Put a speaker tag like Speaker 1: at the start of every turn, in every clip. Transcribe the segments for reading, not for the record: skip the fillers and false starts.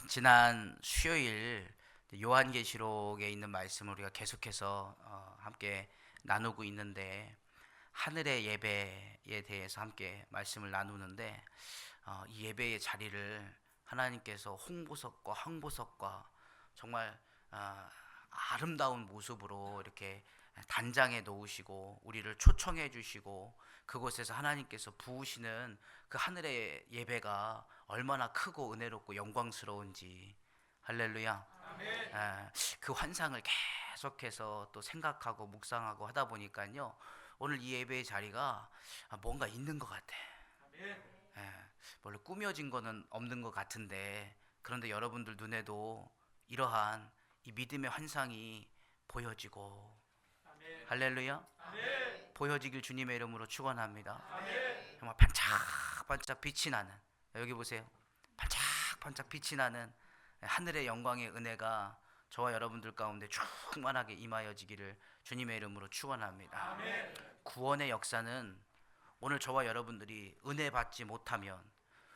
Speaker 1: 지난 수요일 요한계시록에 있는 말씀을 우리가 계속해서 함께 나누고 있는데, 하늘의 예배에 대해서 함께 말씀을 나누는데, 이 예배의 자리를 하나님께서 홍보석과 황보석과 정말 아름다운 모습으로 이렇게 단장해 놓으시고 우리를 초청해 주시고, 그곳에서 하나님께서 부으시는 그 하늘의 예배가 얼마나 크고 은혜롭고 영광스러운지, 할렐루야. 그 환상을 계속해서 또 생각하고 묵상하고 하다 보니까요, 오늘 이 예배의 자리가 뭔가 있는 것 같아. 별로 꾸며진 거는 없는 것 같은데, 그런데 여러분들 눈에도 이러한 이 믿음의 환상이 보여지고, 할렐루야. 보여지길 주님의 이름으로 축원합니다. 정말 반짝반짝 빛이 나는, 여기 보세요, 반짝반짝 빛이 나는 하늘의 영광의 은혜가 저와 여러분들 가운데 충만하게 임하여지기를 주님의 이름으로 축원합니다. 구원의 역사는 오늘 저와 여러분들이 은혜 받지 못하면,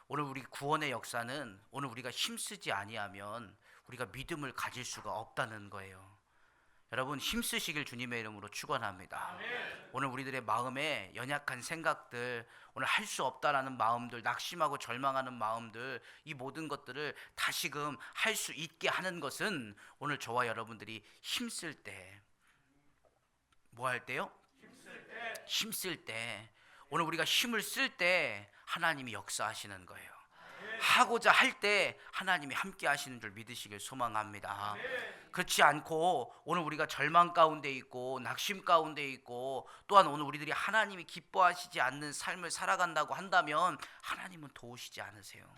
Speaker 1: 오늘 우리 구원의 역사는 오늘 우리가 힘쓰지 아니하면 우리가 믿음을 가질 수가 없다는 거예요. 여러분, 힘쓰시길 주님의 이름으로 축원합니다. 오늘 우리들의 마음에 연약한 생각들, 오늘 할 수 없다라는 마음들, 낙심하고 절망하는 마음들, 이 모든 것들을 다시금 할 수 있게 하는 것은 오늘 저와 여러분들이 힘쓸 때, 뭐 할 때요? 힘쓸 때, 오늘 우리가 힘을 쓸 때 하나님이 역사하시는 거예요. 하고자 할 때 하나님이 함께 하시는 줄 믿으시길 소망합니다. 그렇지 않고 오늘 우리가 절망 가운데 있고 낙심 가운데 있고, 또한 오늘 우리들이 하나님이 기뻐하시지 않는 삶을 살아간다고 한다면 하나님은 도우시지 않으세요.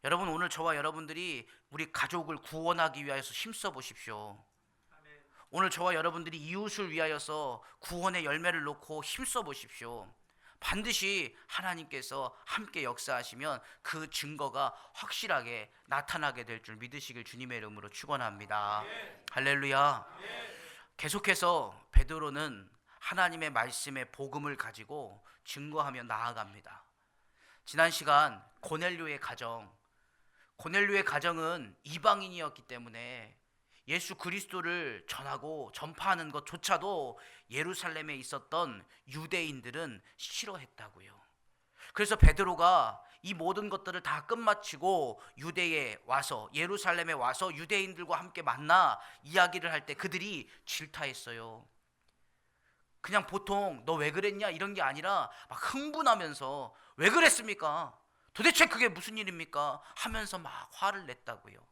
Speaker 1: 여러분, 오늘 저와 여러분들이 우리 가족을 구원하기 위하여서 힘써 보십시오. 오늘 저와 여러분들이 이웃을 위하여서 구원의 열매를 놓고 힘써 보십시오. 반드시 하나님께서 함께 역사하시면 그 증거가 확실하게 나타나게 될 줄 믿으시길 주님의 이름으로 축원합니다. 할렐루야. 계속해서 베드로는 하나님의 말씀의 복음을 가지고 증거하며 나아갑니다. 지난 시간 고넬료의 가정은 이방인이었기 때문에 예수 그리스도를 전하고 전파하는 것조차도 예루살렘에 있었던 유대인들은 싫어했다고요. 그래서 베드로가 이 모든 것들을 다 끝마치고 유대에 와서, 예루살렘에 와서 유대인들과 함께 만나 이야기를 할 때 그들이 질타했어요. 그냥 보통 너 왜 그랬냐 이런 게 아니라 막 흥분하면서 왜 그랬습니까? 도대체 그게 무슨 일입니까? 하면서 막 화를 냈다고요.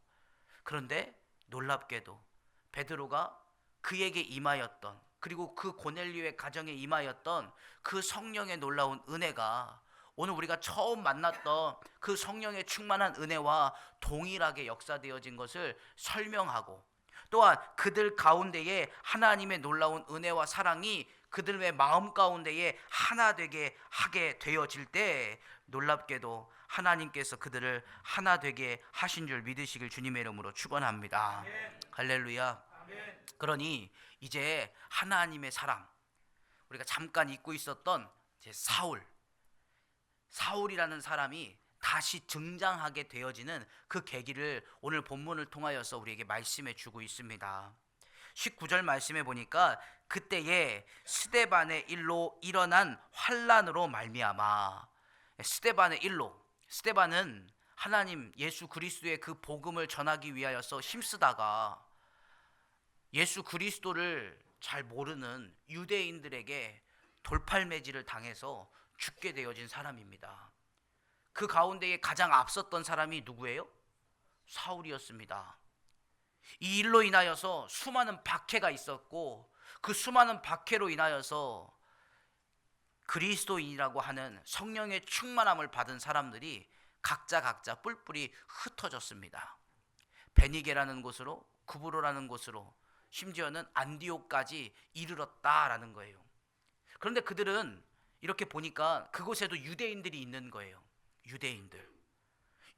Speaker 1: 그런데 놀랍게도 베드로가 그에게 임하였던, 그리고 그 고넬료의 가정에 임하였던 그 성령의 놀라운 은혜가 오늘 우리가 처음 만났던 그 성령의 충만한 은혜와 동일하게 역사되어진 것을 설명하고, 또한 그들 가운데에 하나님의 놀라운 은혜와 사랑이 그들의 마음 가운데에 하나 되게 하게 되어질 때, 놀랍게도 하나님께서 그들을 하나 되게 하신 줄 믿으시길 주님의 이름으로 축원합니다. 할렐루야. 그러니 이제 하나님의 사랑, 우리가 잠깐 잊고 있었던 이제 사울이라는 사람이 다시 등장하게 되어지는 그 계기를 오늘 본문을 통하여서 우리에게 말씀해 주고 있습니다. 19절 말씀해 보니까 그때에 스데반의 일로 일어난 환란으로 말미암아, 스데반의 일로, 스데반은 하나님 예수 그리스도의 그 복음을 전하기 위하여서 힘쓰다가 예수 그리스도를 잘 모르는 유대인들에게 돌팔매질을 당해서 죽게 되어진 사람입니다. 그 가운데에 가장 앞섰던 사람이 누구예요? 사울이었습니다. 이 일로 인하여서 수많은 박해가 있었고, 그 수많은 박해로 인하여서 그리스도인이라고 하는 성령의 충만함을 받은 사람들이 각자 뿔뿔이 흩어졌습니다. 베니게라는 곳으로, 구브로라는 곳으로, 심지어는 안디옥까지 이르렀다라는 거예요. 그런데 그들은 이렇게 보니까 그곳에도 유대인들이 있는 거예요.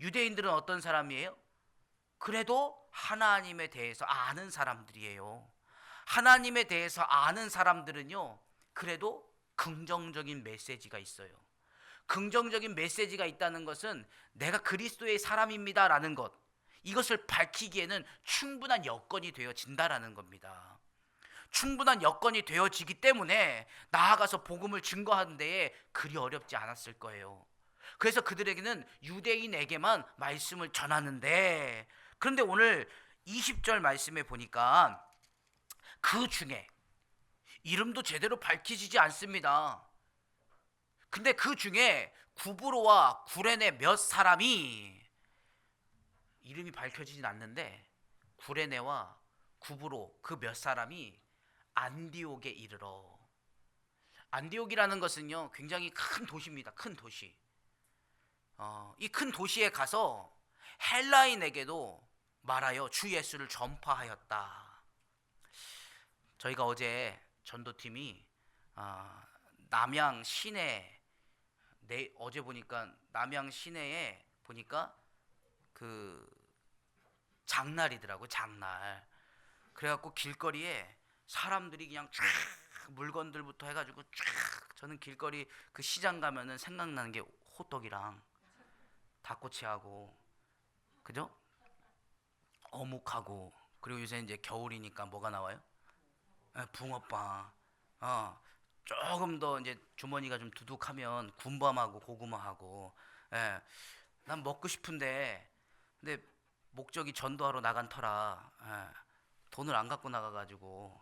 Speaker 1: 유대인들은 어떤 사람이에요? 그래도 하나님에 대해서 아는 사람들이에요. 하나님에 대해서 아는 사람들은요, 그래도 긍정적인 메시지가 있어요. 긍정적인 메시지가 있다는 것은 내가 그리스도의 사람입니다라는 것, 이것을 밝히기에는 충분한 여건이 되어진다라는 겁니다. 충분한 여건이 되어지기 때문에 나아가서 복음을 증거하는 데에 그리 어렵지 않았을 거예요. 그래서 그들에게는 유대인에게만 말씀을 전하는데, 그런데 오늘 20절 말씀에 보니까 그 중에 이름도 제대로 밝히지지 않습니다. 근데 그 중에 구브로와 구레네 몇 사람이, 이름이 밝혀지진 않는데 구레네와 구브로 그 몇 사람이 안디옥에 이르러, 안디옥이라는 것은요 굉장히 큰 도시입니다. 큰 도시. 이 큰 도시에 가서 헬라인에게도 말하여 주 예수를 전파하였다. 저희가 어제 전도팀이 남양 시내, 어제 보니까 남양 시내에 보니까 그 장날이더라고, 장날. 그래갖고 길거리에 사람들이 그냥 쫙, 물건들부터 해가지고 쫙, 저는 길거리 그 시장 가면은 생각나는 게 호떡이랑 닭꼬치하고, 그죠? 어묵하고, 그리고 요새 이제 겨울이니까 뭐가 나와요? 붕어빵. 조금 더 이제 주머니가 좀 두둑하면 군밤하고 고구마하고. 예, 난 먹고 싶은데, 근데 목적이 전도하러 나간 터라 돈을 안 갖고 나가가지고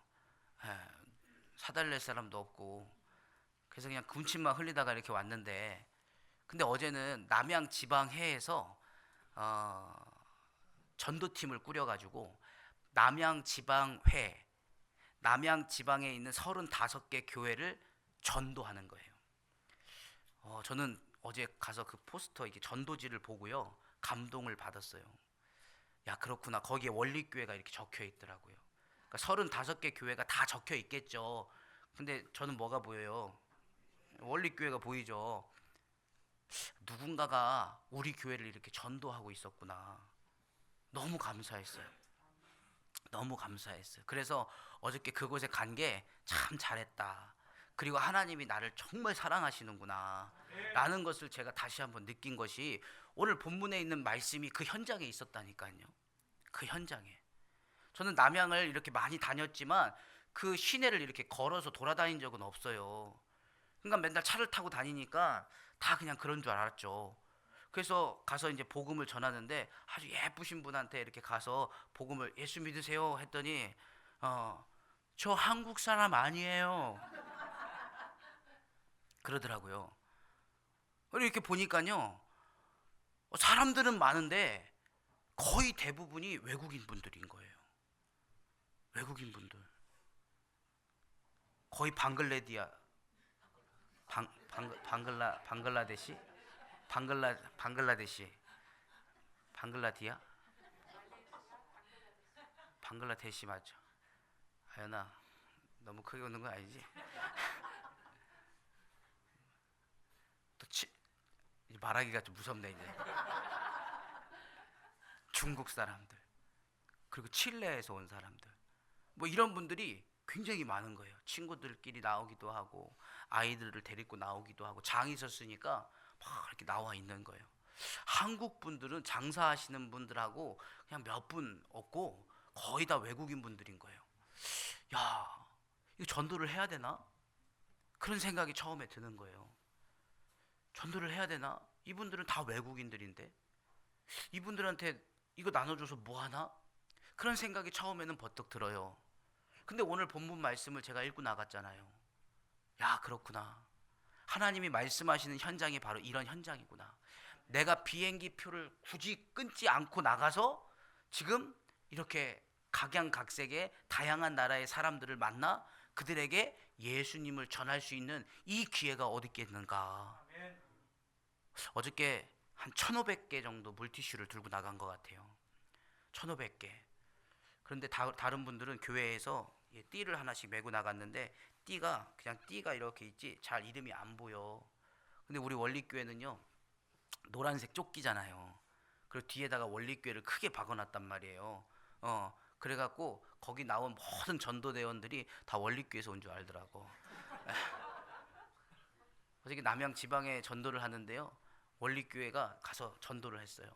Speaker 1: 사달랠 사람도 없고, 그래서 그냥 군침만 흘리다가 이렇게 왔는데, 근데 어제는 남양 지방회에서 전도팀을 꾸려가지고 남양 지방회, 남양 지방에 있는 35개 교회를 전도하는 거예요. 저는 어제 가서 그 포스터, 이게 전도지를 보고요 감동을 받았어요. 야, 그렇구나. 거기에 원리교회가 이렇게 적혀 있더라고요. 그러니까 35개 교회가 다 적혀 있겠죠. 근데 저는 뭐가 보여요? 원리교회가 보이죠. 누군가가 우리 교회를 이렇게 전도하고 있었구나. 너무 감사했어요. 너무 감사했어요. 그래서 어저께 그곳에 간 게 참 잘했다. 그리고 하나님이 나를 정말 사랑하시는구나 라는 것을 제가 다시 한번 느낀 것이 오늘 본문에 있는 말씀이 그 현장에 있었다니까요. 그 현장에. 저는 남양을 이렇게 많이 다녔지만 그 시내를 이렇게 걸어서 돌아다닌 적은 없어요. 그러니까 맨날 차를 타고 다니니까 다 그냥 그런 줄 알았죠. 그래서 가서 이제 복음을 전하는데 아주 예쁘신 분한테 이렇게 가서 복음을, 예수 믿으세요 했더니 저 한국 사람 아니에요 그러더라고요. 이렇게 보니까요 사람들은 많은데 거의 대부분이 외국인 분들인 거예요. 외국인 분들. 거의 방글라데시, 방글라디아, 방글라데시 맞죠? 아연아, 너무 크게 웃는 거 아니지? 또 말하기가 좀 무섭네 이제. 중국 사람들, 그리고 칠레에서 온 사람들, 뭐 이런 분들이 굉장히 많은 거예요. 친구들끼리 나오기도 하고 아이들을 데리고 나오기도 하고, 장이 있었으니까 막 이렇게 나와 있는 거예요. 한국 분들은 장사하시는 분들하고 그냥 몇 분 없고 거의 다 외국인 분들인 거예요. 야, 이거 전도를 해야 되나? 그런 생각이 처음에 드는 거예요. 전도를 해야 되나? 이분들은 다 외국인들인데 이분들한테 이거 나눠줘서 뭐 하나? 그런 생각이 처음에는 버뜩 들어요. 근데 오늘 본문 말씀을 제가 읽고 나갔잖아요. 야, 그렇구나. 하나님이 말씀하시는 현장이 바로 이런 현장이구나. 내가 비행기 표를 굳이 끊지 않고 나가서 지금 이렇게 각양각색의 다양한 나라의 사람들을 만나 그들에게 예수님을 전할 수 있는 이 기회가 어디 있겠는가. 어저께 한 1,500개 정도 물티슈를 들고 나간 것 같아요. 1,500개. 그런데 다른 분들은 교회에서 띠를 하나씩 메고 나갔는데 띠가 그냥 띠가 이렇게 있지 잘 이름이 안 보여. 근데 우리 원리교회는요 노란색 조끼잖아요. 그리고 뒤에다가 원리교회를 크게 박아놨단 말이에요. 그래갖고 거기 나온 모든 전도대원들이 다 원리교회에서 온 줄 알더라고. 그래서 어저께 남양 지방에 전도를 하는데요. 원리교회가 가서 전도를 했어요.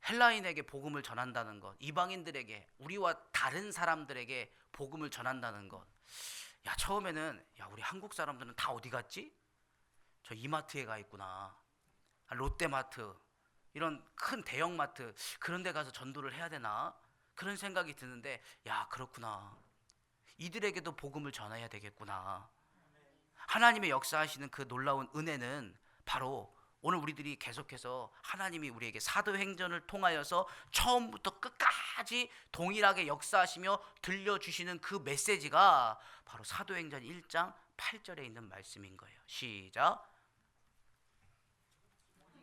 Speaker 1: 헬라인에게 복음을 전한다는 것, 이방인들에게, 우리와 다른 사람들에게 복음을 전한다는 것. 야, 처음에는 야, 우리 한국 사람들은 다 어디 갔지? 저 이마트에 가 있구나. 롯데마트, 이런 큰 대형마트, 그런 데 가서 전도를 해야 되나? 그런 생각이 드는데, 야, 그렇구나. 이들에게도 복음을 전해야 되겠구나. 하나님의 역사하시는 그 놀라운 은혜는 바로 오늘 우리들이 계속해서 하나님이 우리에게 사도행전을 통하여서 처음부터 끝까지 동일하게 역사하시며 들려주시는 그 메시지가 바로 사도행전 1장 8절에 있는 말씀인 거예요. 시작.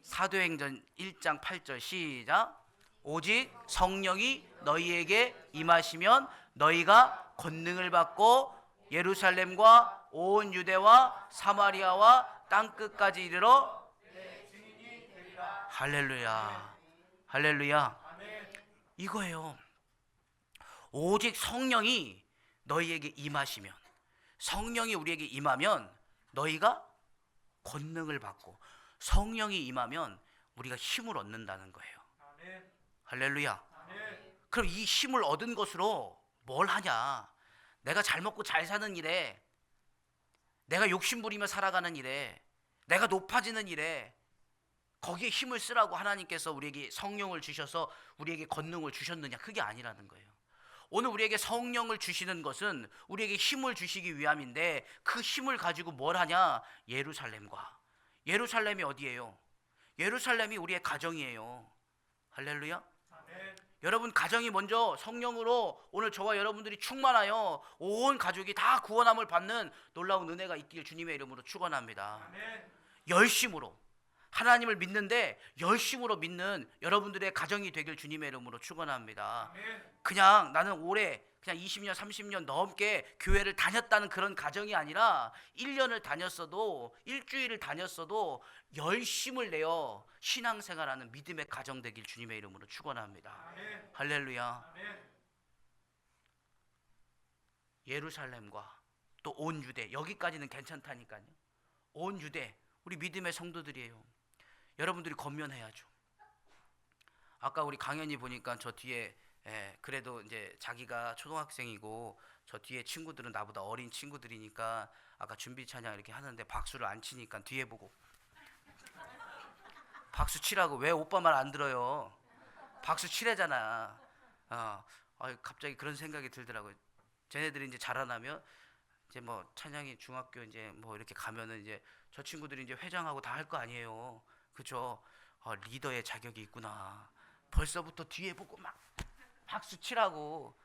Speaker 1: 사도행전 1장 8절 시작. 오직 성령이 너희에게 임하시면 너희가 권능을 받고 예루살렘과 온 유대와 사마리아와 땅끝까지 이르러 할렐루야, 할렐루야. 이거예요. 오직 성령이 너희에게 임하시면, 성령이 우리에게 임하면 너희가 권능을 받고, 성령이 임하면 우리가 힘을 얻는다는 거예요. 할렐루야. 그럼 이 힘을 얻은 것으로 뭘 하냐? 내가 잘 먹고 잘 사는 일에, 내가 욕심부리며 살아가는 일에, 내가 높아지는 일에 거기에 힘을 쓰라고 하나님께서 우리에게 성령을 주셔서 우리에게 권능을 주셨느냐? 그게 아니라는 거예요. 오늘 우리에게 성령을 주시는 것은 우리에게 힘을 주시기 위함인데, 그 힘을 가지고 뭘 하냐? 예루살렘과, 예루살렘이 어디예요? 예루살렘이 우리의 가정이에요. 할렐루야. 여러분 가정이 먼저 성령으로 오늘 저와 여러분들이 충만하여 온 가족이 다 구원함을 받는 놀라운 은혜가 있길 주님의 이름으로 축원합니다. 열심으로 하나님을 믿는데 열심으로 믿는 여러분들의 가정이 되길 주님의 이름으로 축원합니다. 그냥 나는 올해 그냥 20년 30년 넘게 교회를 다녔다는 그런 가정이 아니라 1년을 다녔어도 일주일을 다녔어도 열심을 내어 신앙생활하는 믿음의 가정 되길 주님의 이름으로 축원합니다. 할렐루야. 예루살렘과 또 온 유대, 여기까지는 괜찮다니까요. 온 유대, 우리 믿음의 성도들이에요. 여러분들이 권면해야죠. 아까 우리 강연이 보니까 저 뒤에 그래도 이제 자기가 초등학생이고 저 뒤에 친구들은 나보다 어린 친구들이니까 아까 준비 찬양 이렇게 하는데 박수를 안 치니까 뒤에 보고 박수 치라고. 왜 오빠 말 안 들어요? 박수 치래잖아. 갑자기 그런 생각이 들더라고요. 쟤네들이 이제 자라나면 이제 뭐 찬양이 중학교 이제 뭐 이렇게 가면은 이제 저 친구들이 이제 회장하고 다 할 거 아니에요. 그죠? 리더의 자격이 있구나. 벌써부터 뒤에 보고 막 박수 치라고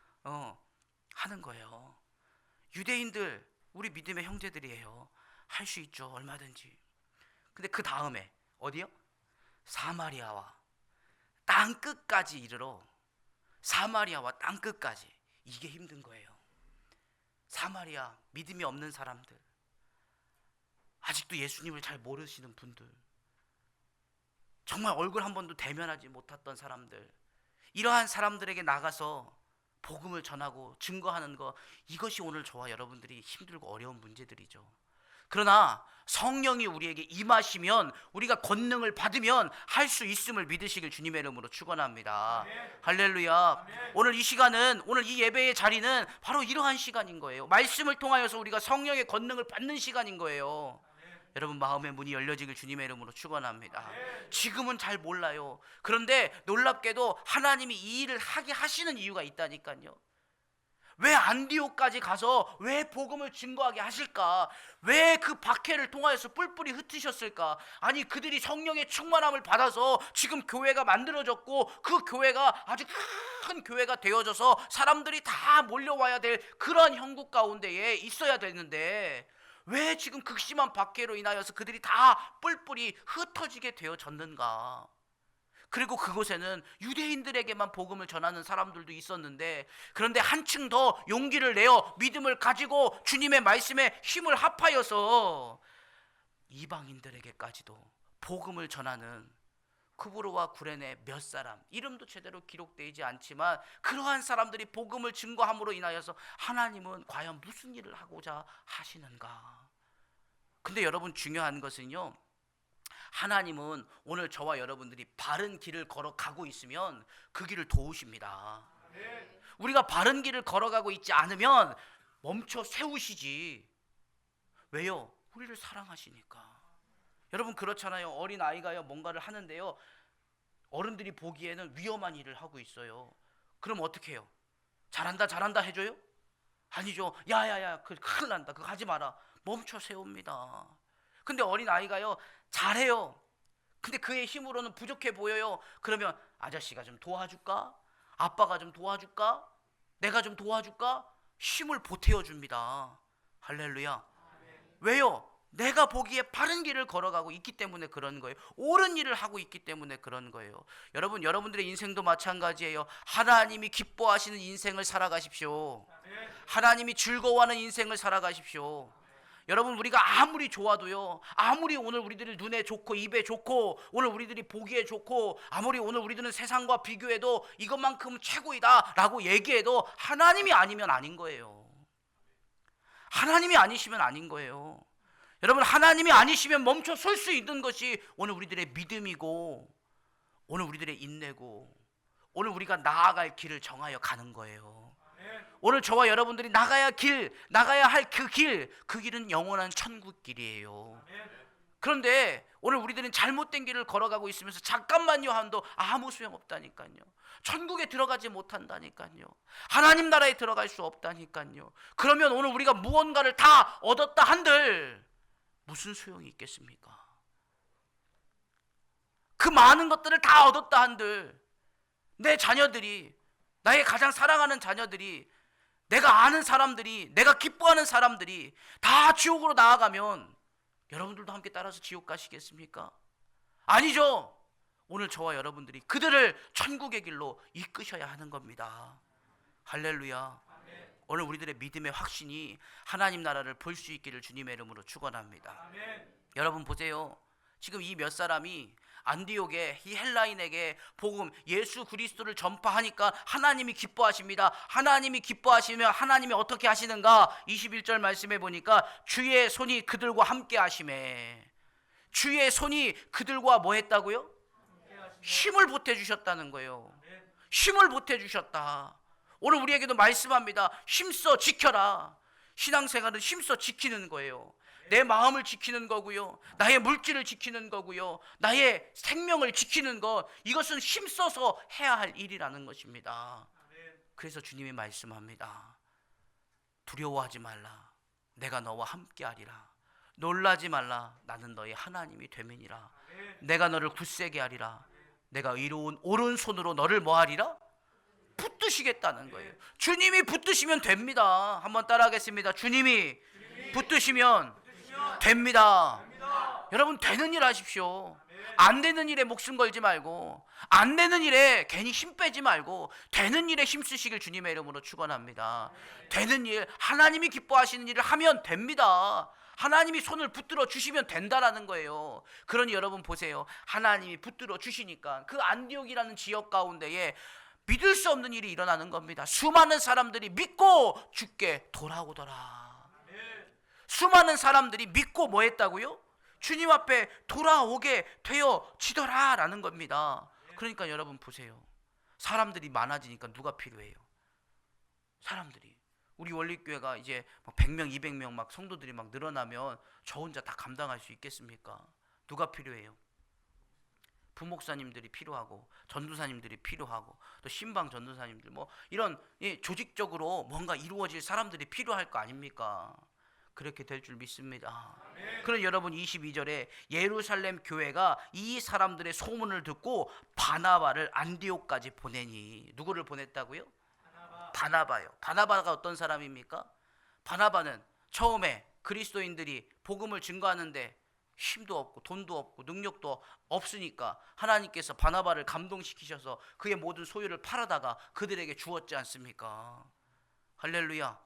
Speaker 1: 하는 거예요. 유대인들 우리 믿음의 형제들이에요. 할 수 있죠, 얼마든지. 근데 그 다음에 어디요? 사마리아와 땅끝까지 이르러, 사마리아와 땅끝까지. 이게 힘든 거예요. 사마리아, 믿음이 없는 사람들, 아직도 예수님을 잘 모르시는 분들, 정말 얼굴 한 번도 대면하지 못했던 사람들, 이러한 사람들에게 나가서 복음을 전하고 증거하는 것, 이것이 오늘 저와 여러분들이 힘들고 어려운 문제들이죠. 그러나 성령이 우리에게 임하시면, 우리가 권능을 받으면 할 수 있음을 믿으시길 주님의 이름으로 축원합니다. 할렐루야. 오늘 이 시간은, 오늘 이 예배의 자리는 바로 이러한 시간인 거예요. 말씀을 통하여서 우리가 성령의 권능을 받는 시간인 거예요. 여러분 마음의 문이 열려지길 주님의 이름으로 축원합니다. 지금은 잘 몰라요. 그런데 놀랍게도 하나님이 이 일을 하게 하시는 이유가 있다니까요. 왜 안디옥까지 가서 왜 복음을 증거하게 하실까? 왜 그 박해를 통하여서 뿔뿔이 흩으셨을까? 아니 그들이 성령의 충만함을 받아서 지금 교회가 만들어졌고, 그 교회가 아주 큰 교회가 되어져서 사람들이 다 몰려와야 될 그런 형국 가운데에 있어야 되는데, 왜 지금 극심한 박해로 인하여서 그들이 다 뿔뿔이 흩어지게 되어졌는가? 그리고 그곳에는 유대인들에게만 복음을 전하는 사람들도 있었는데, 그런데 한층 더 용기를 내어 믿음을 가지고 주님의 말씀에 힘을 합하여서 이방인들에게까지도 복음을 전하는 쿠브르와 구레네 몇 사람, 이름도 제대로 기록되지 않지만 그러한 사람들이 복음을 증거함으로 인하여서 하나님은 과연 무슨 일을 하고자 하시는가? 근데 여러분 중요한 것은요, 하나님은 오늘 저와 여러분들이 바른 길을 걸어가고 있으면 그 길을 도우십니다. 우리가 바른 길을 걸어가고 있지 않으면 멈춰 세우시지. 왜요? 우리를 사랑하시니까. 여러분 그렇잖아요. 어린 아이가요 뭔가를 하는데요, 어른들이 보기에는 위험한 일을 하고 있어요. 그럼 어떻게 해요? 잘한다 잘한다 해줘요? 아니죠. 야야야, 그 큰일 난다, 그거 하지 마라. 멈춰 세웁니다. 근데 어린 아이가요 잘해요. 근데 그의 힘으로는 부족해 보여요. 그러면 아저씨가 좀 도와줄까? 아빠가 좀 도와줄까? 내가 좀 도와줄까? 힘을 보태어 줍니다. 할렐루야. 왜요? 내가 보기에 바른 길을 걸어가고 있기 때문에 그런 거예요. 옳은 일을 하고 있기 때문에 그런 거예요. 여러분, 여러분들의 인생도 마찬가지예요. 하나님이 기뻐하시는 인생을 살아가십시오. 하나님이 즐거워하는 인생을 살아가십시오. 여러분, 우리가 아무리 좋아도요, 아무리 오늘 우리들이 눈에 좋고 입에 좋고 오늘 우리들이 보기에 좋고 아무리 오늘 우리들은 세상과 비교해도 이것만큼 최고이다 라고 얘기해도 하나님이 아니면 아닌 거예요. 하나님이 아니시면 아닌 거예요. 여러분, 하나님이 아니시면 멈춰 설 수 있는 것이 오늘 우리들의 믿음이고 오늘 우리들의 인내고 오늘 우리가 나아갈 길을 정하여 가는 거예요. 오늘 저와 여러분들이 나가야 할 그 길은 영원한 천국 길이에요. 그런데 오늘 우리들은 잘못된 길을 걸어가고 있으면서 잠깐만요 한도 아무 소용없다니까요. 천국에 들어가지 못한다니까요. 하나님 나라에 들어갈 수 없다니까요. 그러면 오늘 우리가 무언가를 다 얻었다 한들 무슨 소용이 있겠습니까? 그 많은 것들을 다 얻었다 한들 내 자녀들이, 나의 가장 사랑하는 자녀들이, 내가 아는 사람들이, 내가 기뻐하는 사람들이 다 지옥으로 나아가면 여러분들도 함께 따라서 지옥 가시겠습니까? 아니죠. 오늘 저와 여러분들이 그들을 천국의 길로 이끄셔야 하는 겁니다. 할렐루야. 오늘 우리들의 믿음의 확신이 하나님 나라를 볼 수 있기를 주님의 이름으로 축원합니다. 여러분 보세요. 지금 이 몇 사람이 안디옥에 이 헬라인에게 복음 예수 그리스도를 전파하니까 하나님이 기뻐하십니다. 하나님이 기뻐하시면 하나님이 어떻게 하시는가? 21절 말씀해 보니까 주의 손이 그들과 함께 하심에, 주의 손이 그들과 뭐 했다고요? 힘을 보태주셨다는 거예요. 힘을 보태주셨다. 오늘 우리에게도 말씀합니다. 힘써 지켜라. 신앙생활은 힘써 지키는 거예요. 내 마음을 지키는 거고요, 나의 물질을 지키는 거고요, 나의 생명을 지키는 것, 이것은 힘써서 해야 할 일이라는 것입니다. 그래서 주님이 말씀합니다. 두려워하지 말라. 내가 너와 함께하리라. 놀라지 말라. 나는 너의 하나님이 됨이니라. 내가 너를 굳세게 하리라. 내가 의로운 오른손으로 너를 뭐하리라? 붙드시겠다는 거예요. 주님이 붙드시면 됩니다. 한번 따라하겠습니다. 주님이 붙드시면 됩니다. 여러분, 되는 일 하십시오. 안 되는 일에 목숨 걸지 말고, 안 되는 일에 괜히 힘 빼지 말고 되는 일에 힘 쓰시길 주님의 이름으로 축원합니다. 되는 일, 하나님이 기뻐하시는 일을 하면 됩니다. 하나님이 손을 붙들어 주시면 된다라는 거예요. 그러니 여러분 보세요. 하나님이 붙들어 주시니까 그 안디옥이라는 지역 가운데에 믿을 수 없는 일이 일어나는 겁니다. 수많은 사람들이 믿고 죽게 돌아오더라. 수많은 사람들이 믿고 뭐 했다고요? 주님 앞에 돌아오게 되어지더라 라는 겁니다. 그러니까 여러분 보세요. 사람들이 많아지니까 누가 필요해요? 사람들이. 우리 원리교회가 이제 100명, 200명 막 성도들이 막 늘어나면 저 혼자 다 감당할 수 있겠습니까? 누가 필요해요? 부목사님들이 필요하고 전도사님들이 필요하고 또 신방 전도사님들 뭐 이런 조직적으로 뭔가 이루어질 사람들이 필요할 거 아닙니까? 그렇게 될 줄 믿습니다. 그런 여러분 22절에 예루살렘 교회가 이 사람들의 소문을 듣고 바나바를 안디옥까지 보내니, 누구를 보냈다고요? 바나바요. 바나바가 어떤 사람입니까? 바나바는 처음에 그리스도인들이 복음을 증거하는데 힘도 없고 돈도 없고 능력도 없으니까 하나님께서 바나바를 감동시키셔서 그의 모든 소유를 팔아다가 그들에게 주었지 않습니까? 할렐루야.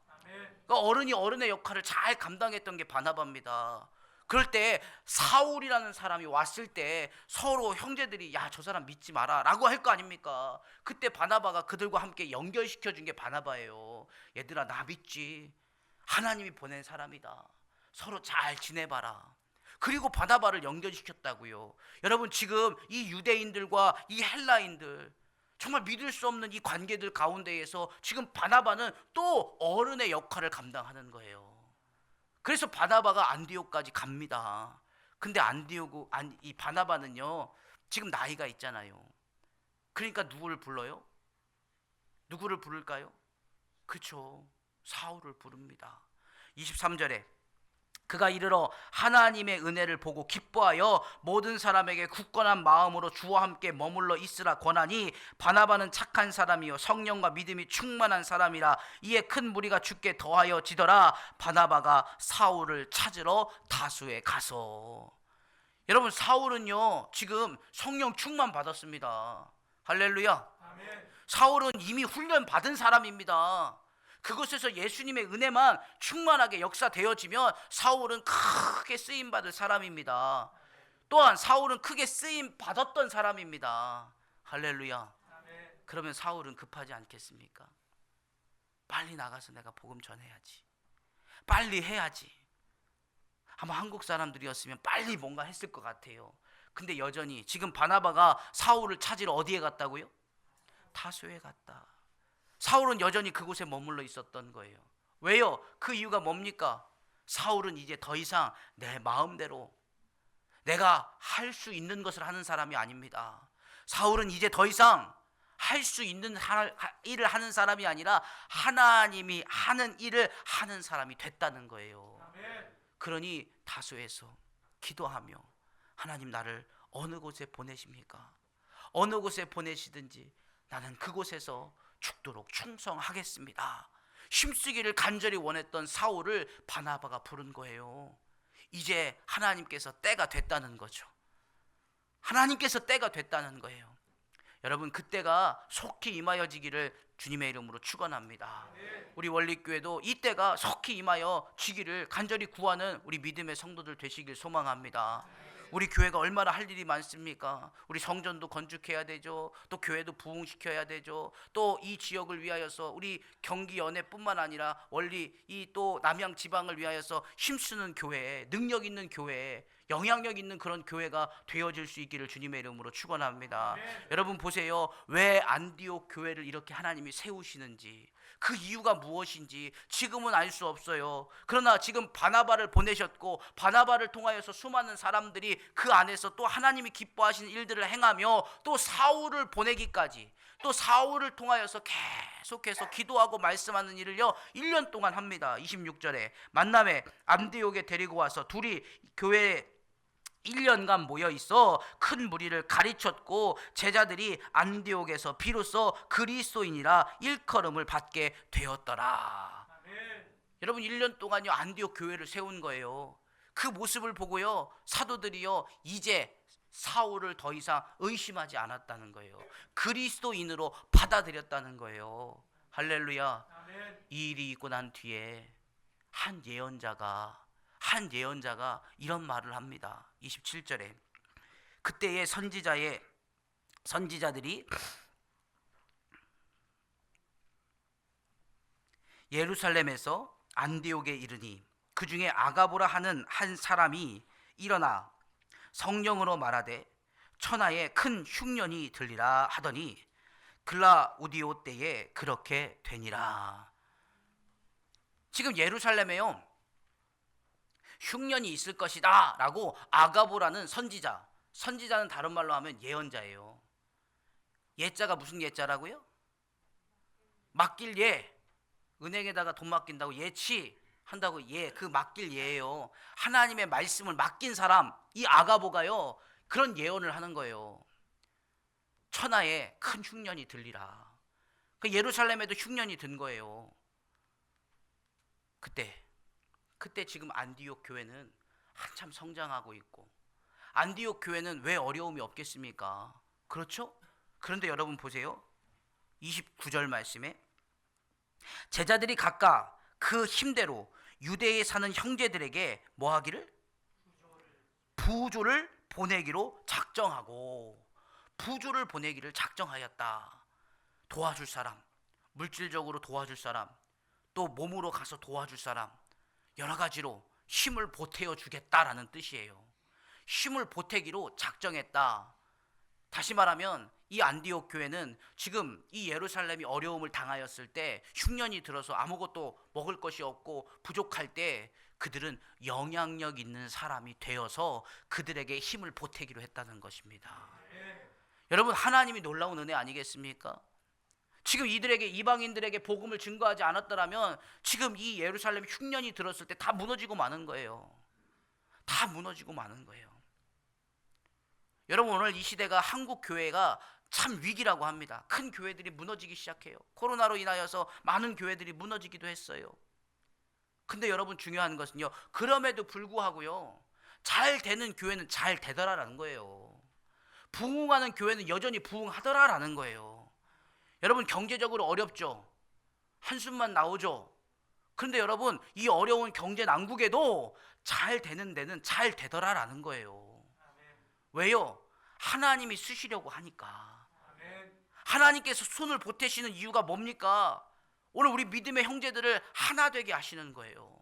Speaker 1: 그러니까 어른이 어른의 역할을 잘 감당했던 게 바나바입니다. 그럴 때 사울이라는 사람이 왔을 때 서로 형제들이 야, 저 사람 믿지 마라 라고 할 거 아닙니까? 그때 바나바가 그들과 함께 연결시켜 준 게 바나바예요. 얘들아, 나 믿지. 하나님이 보낸 사람이다. 서로 잘 지내봐라. 그리고 바나바를 연결시켰다고요. 여러분, 지금 이 유대인들과 이 헬라인들, 정말 믿을 수 없는 이 관계들 가운데에서 지금 바나바는 또 어른의 역할을 감당하는 거예요. 그래서 바나바가 안디옥까지 갑니다. 근데 이 바나바는요, 지금 나이가 있잖아요. 그러니까 누구를 불러요? 누구를 부를까요? 그렇죠. 사울을 부릅니다. 23절에 그가 이르러 하나님의 은혜를 보고 기뻐하여 모든 사람에게 굳건한 마음으로 주와 함께 머물러 있으라 권하니, 바나바는 착한 사람이요 성령과 믿음이 충만한 사람이라. 이에 큰 무리가 주께 더하여 지더라. 바나바가 사울을 찾으러 다수에 가서. 여러분, 사울은요 지금 성령 충만 받았습니다. 할렐루야. 아멘. 사울은 이미 훈련 받은 사람입니다. 그곳에서 예수님의 은혜만 충만하게 역사되어지면 사울은 크게 쓰임받을 사람입니다. 또한 사울은 크게 쓰임 받았던 사람입니다. 할렐루야. 그러면 사울은 급하지 않겠습니까? 빨리 나가서 내가 복음 전해야지, 빨리 해야지. 아마 한국 사람들이었으면 빨리 뭔가 했을 것 같아요. 근데 여전히 지금 바나바가 사울을 찾으러 어디에 갔다고요? 다소에 갔다. 사울은 여전히 그곳에 머물러 있었던 거예요. 왜요? 그 이유가 뭡니까? 사울은 이제 더 이상 내 마음대로 내가 할 수 있는 것을 하는 사람이 아닙니다. 사울은 이제 더 이상 할 수 있는 일을 하는 사람이 아니라 하나님이 하는 일을 하는 사람이 됐다는 거예요. 그러니 다소에서 기도하며, 하나님 나를 어느 곳에 보내십니까? 어느 곳에 보내시든지 나는 그곳에서 죽도록 충성하겠습니다. 힘쓰기를 간절히 원했던 사울을 바나바가 부른 거예요. 이제 하나님께서 때가 됐다는 거죠. 하나님께서 때가 됐다는 거예요. 여러분, 그때가 속히 임하여지기를 주님의 이름으로 축원합니다. 우리 원리교회도 이 때가 속히 임하여지기를 간절히 구하는 우리 믿음의 성도들 되시길 소망합니다. 우리 교회가 얼마나 할 일이 많습니까? 우리 성전도 건축해야 되죠. 또 교회도 부흥시켜야 되죠. 또 이 지역을 위하여서 우리 경기 연해뿐만 아니라 원리 이 또 남양 지방을 위하여서 힘쓰는 교회, 능력 있는 교회, 영향력 있는 그런 교회가 되어질 수 있기를 주님의 이름으로 축원합니다. 여러분 보세요. 왜 안디옥 교회를 이렇게 하나님이 세우시는지, 그 이유가 무엇인지 지금은 알 수 없어요. 그러나 지금 바나바를 보내셨고, 바나바를 통하여서 수많은 사람들이 그 안에서 또 하나님이 기뻐하시는 일들을 행하며, 또 사울을 보내기까지, 또 사울을 통하여서 계속해서 기도하고 말씀하는 일을요 1년 동안 합니다. 26절에 만남에 안디옥에 데리고 와서 둘이 교회에 1년간 모여 있어 큰 무리를 가르쳤고, 제자들이 안디옥에서 비로소 그리스도인이라 일컬음을 받게 되었더라. 아멘. 여러분, 1년 동안요 안디옥 교회를 세운 거예요. 그 모습을 보고요 사도들이요 이제 사울을 더 이상 의심하지 않았다는 거예요. 그리스도인으로 받아들였다는 거예요. 할렐루야. 아멘. 이 일이 있고 난 뒤에 한 예언자가 이런 말을 합니다. 27절에 그때의 선지자들이 예루살렘에서 안디옥에 이르니, 그 중에 아가보라 하는 한 사람이 일어나 성령으로 말하되 천하에 큰 흉년이 들리라 하더니 글라우디오 때에 그렇게 되니라. 지금 예루살렘에요 흉년이 있을 것이다 라고 아가보라는 선지자는 다른 말로 하면 예언자예요. 예자가 무슨 예자라고요? 맡길 예. 은행에다가 돈 맡긴다고 예치한다고 그 맡길 예예요. 하나님의 말씀을 맡긴 사람, 이 아가보가요 그런 예언을 하는 거예요. 천하에 큰 흉년이 들리라. 그 예루살렘에도 흉년이 든 거예요. 그때 지금 안디옥 교회는 한참 성장하고 있고, 안디옥 교회는 왜 어려움이 없겠습니까? 그렇죠? 그런데 여러분 보세요. 29절 말씀에 제자들이 각각 그 힘대로 유대에 사는 형제들에게 뭐 하기를? 부조를 보내기로 작정하고, 부조를 보내기를 작정하였다. 도와줄 사람, 물질적으로 도와줄 사람, 또 몸으로 가서 도와줄 사람, 여러 가지로 힘을 보태어 주겠다라는 뜻이에요. 힘을 보태기로 작정했다. 다시 말하면 이 안디옥 교회는 지금 이 예루살렘이 어려움을 당하였을 때, 흉년이 들어서 아무것도 먹을 것이 없고 부족할 때 그들은 영향력 있는 사람이 되어서 그들에게 힘을 보태기로 했다는 것입니다. 여러분, 하나님이 놀라운 은혜 아니겠습니까? 지금 이들에게, 이방인들에게 복음을 증거하지 않았더라면 지금 이 예루살렘 흉년이 들었을 때 다 무너지고 마는 거예요. 다 무너지고 마는 거예요. 여러분, 오늘 이 시대가 한국 교회가 참 위기라고 합니다. 큰 교회들이 무너지기 시작해요. 코로나로 인하여서 많은 교회들이 무너지기도 했어요. 근데 여러분, 중요한 것은요, 그럼에도 불구하고요, 잘 되는 교회는 잘 되더라라는 거예요. 부흥하는 교회는 여전히 부흥하더라라는 거예요. 여러분, 경제적으로 어렵죠. 한숨만 나오죠. 그런데 여러분, 이 어려운 경제 난국에도 잘 되는 데는 잘 되더라라는 거예요. 왜요? 하나님이 쓰시려고 하니까. 하나님께서 손을 보태시는 이유가 뭡니까? 오늘 우리 믿음의 형제들을 하나 되게 하시는 거예요.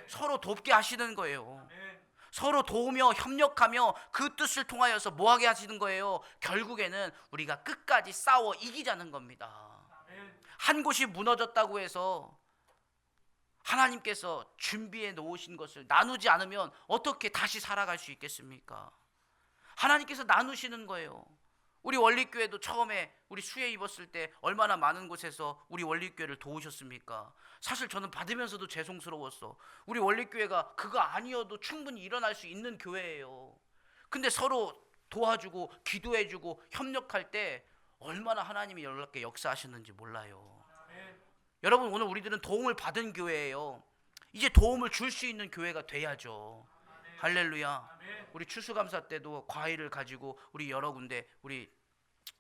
Speaker 1: 서로 돕게 하시는 거예요. 서로 도우며 협력하며 그 뜻을 통하여서 뭐하게 하시는 거예요? 결국에는 우리가 끝까지 싸워 이기자는 겁니다. 한 곳이 무너졌다고 해서 하나님께서 준비해 놓으신 것을 나누지 않으면 어떻게 다시 살아갈 수 있겠습니까? 하나님께서 나누시는 거예요. 우리 원리교회도 처음에 우리 수해 입었을 때 얼마나 많은 곳에서 우리 원리교회를 도우셨습니까? 사실 저는 받으면서도 죄송스러웠어. 우리 원리교회가 그거 아니어도 충분히 일어날 수 있는 교회예요. 근데 서로 도와주고 기도해주고 협력할 때 얼마나 하나님이 놀랍게 역사하셨는지 몰라요. 여러분, 오늘 우리들은 도움을 받은 교회예요. 이제 도움을 줄 수 있는 교회가 돼야죠. 할렐루야. 우리 추수감사 때도 과일을 가지고 우리 여러 군데 우리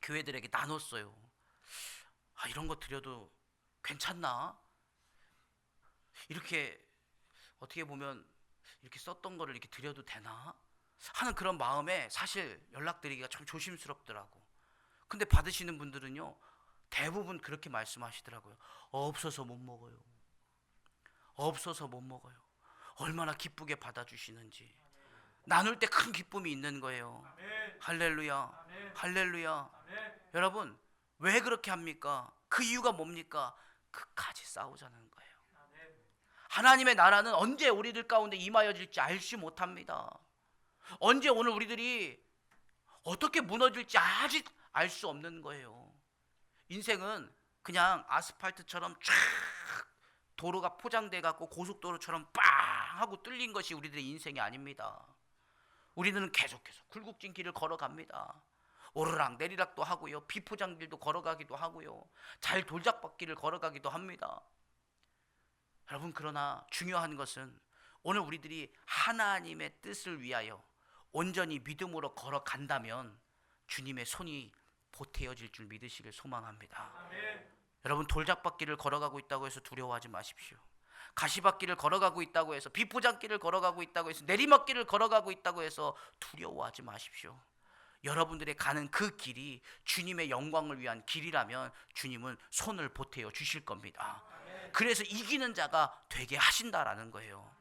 Speaker 1: 교회들에게 나눴어요. 이런 거 드려도 괜찮나? 이렇게 어떻게 보면 이렇게 썼던 거를 이렇게 드려도 되나? 하는 그런 마음에 사실 연락드리기가 참 조심스럽더라고. 근데 받으시는 분들은요, 대부분 그렇게 말씀하시더라고요. 없어서 못 먹어요. 없어서 못 먹어요. 얼마나 기쁘게 받아주시는지. 나눌 때 큰 기쁨이 있는 거예요. 할렐루야. 할렐루야. 여러분, 왜 그렇게 합니까? 그 이유가 뭡니까? 끝까지 싸우자는 거예요. 하나님의 나라는 언제 우리들 가운데 임하여질지 알지 못합니다. 언제 오늘 우리들이 어떻게 무너질지 아직 알 수 없는 거예요. 인생은 그냥 아스팔트처럼 쫙 도로가 포장돼 갖고 고속도로처럼 빵 하고 뚫린 것이 우리들의 인생이 아닙니다. 우리는 계속해서 굴곡진 길을 걸어갑니다. 오르락 내리락도 하고요, 비포장길도 걸어가기도 하고요, 잘 돌짝밭길을 걸어가기도 합니다. 여러분, 그러나 중요한 것은 오늘 우리들이 하나님의 뜻을 위하여 온전히 믿음으로 걸어간다면 주님의 손이 보태어질 줄 믿으시길 소망합니다. 여러분, 돌짝밭길을 걸어가고 있다고 해서 두려워하지 마십시오. 가시밭길을 걸어가고 있다고 해서, 비포장길을 걸어가고 있다고 해서, 내리막길을 걸어가고 있다고 해서 두려워하지 마십시오. 여러분들의 가는 그 길이 주님의 영광을 위한 길이라면 주님은 손을 보태어 주실 겁니다. 그래서 이기는 자가 되게 하신다라는 거예요.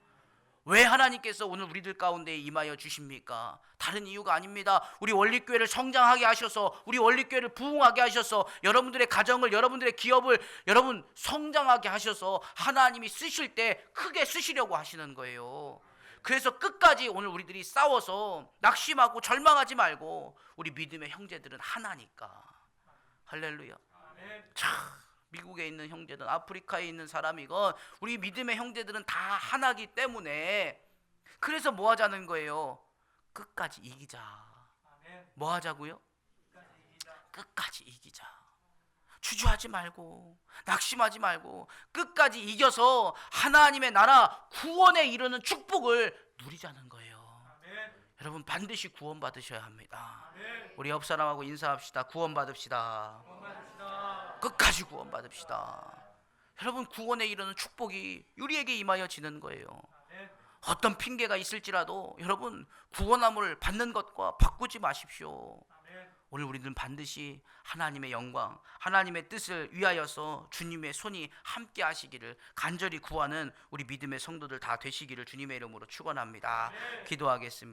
Speaker 1: 왜 하나님께서 오늘 우리들 가운데 임하여 주십니까? 다른 이유가 아닙니다. 우리 원리교회를 성장하게 하셔서, 우리 원리교회를 부흥하게 하셔서, 여러분들의 가정을, 여러분들의 기업을 여러분 성장하게 하셔서 하나님이 쓰실 때 크게 쓰시려고 하시는 거예요. 그래서 끝까지 오늘 우리들이 싸워서 낙심하고 절망하지 말고, 우리 믿음의 형제들은 하나니까. 할렐루야. 참, 미국에 있는 형제든 아프리카에 있는 사람이건 우리 믿음의 형제들은 다 하나기 때문에, 그래서 뭐 하자는 거예요? 끝까지 이기자. 뭐 하자고요? 끝까지 이기자. 주저하지 말고 낙심하지 말고 끝까지 이겨서 하나님의 나라 구원에 이르는 축복을 누리자는 거예요. 여러분, 반드시 구원 받으셔야 합니다. 우리 옆 사람하고 인사합시다. 구원 받읍시다. 끝까지 구원 받읍시다. 여러분, 구원에 이르는 축복이 우리에게 임하여지는 거예요. 어떤 핑계가 있을지라도 여러분, 구원함을 받는 것과 바꾸지 마십시오. 오늘 우리는 반드시 하나님의 영광, 하나님의 뜻을 위하여서 주님의 손이 함께 하시기를 간절히 구하는 우리 믿음의 성도들 다 되시기를 주님의 이름으로 축원합니다. 기도하겠습니다.